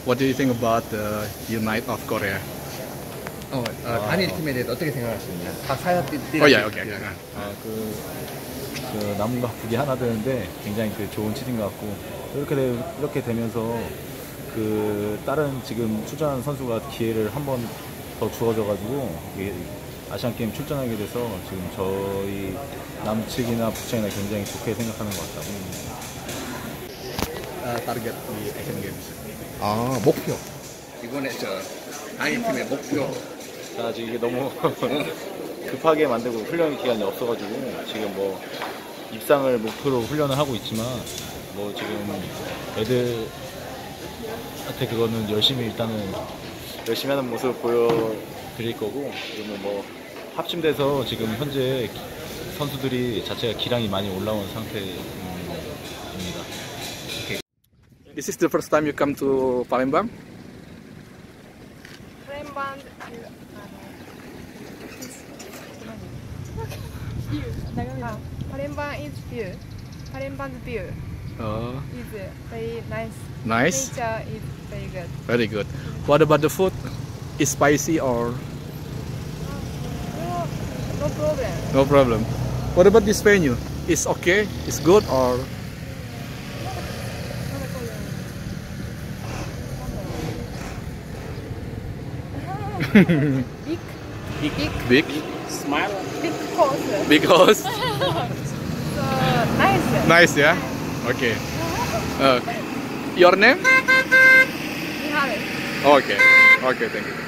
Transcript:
What do you think about the Unite of Korea? 단일 팀에 대해서 어떻게 생각하시느냐? 다 사야띠. Oh yeah, okay. 그 남과 북이 하나 되는데 굉장히 그 좋은 치tin 것 같고 이렇게 되면서 그 다른 지금 출전하는 선수가 기회를 한 번 더 주어져가지고 아시안 게임 출전하게 돼서 지금 저희 남측이나 북측이나 굉장히 좋게 생각하는 것 같다고. Target di Asian Games. 목표. 이번에 단일 팀의 목표. 자, 지금 이게 너무 급하게 만들고 훈련 기간이 없어가지고 지금 뭐 입상을 목표로 훈련을 하고 있지만 뭐 지금 애들한테 그거는 열심히 하는 모습을 보여드릴 거고, 그러면 뭐 합심돼서 지금 현재 선수들이 자체가 기량이 많이 올라온 상태입니다. This is the first time you come to Palembang? Palembang Palembang is view. Palembang's view is very nice. Nice. Nature is very good. Very good. What about the food? Is spicy or No problem. no problem? What about this venue? Is okay? Is good or? Big Smile. big course. Because So nice. nice, yeah. Okay. Your name? Mihaly. Okay. Okay. Thank you.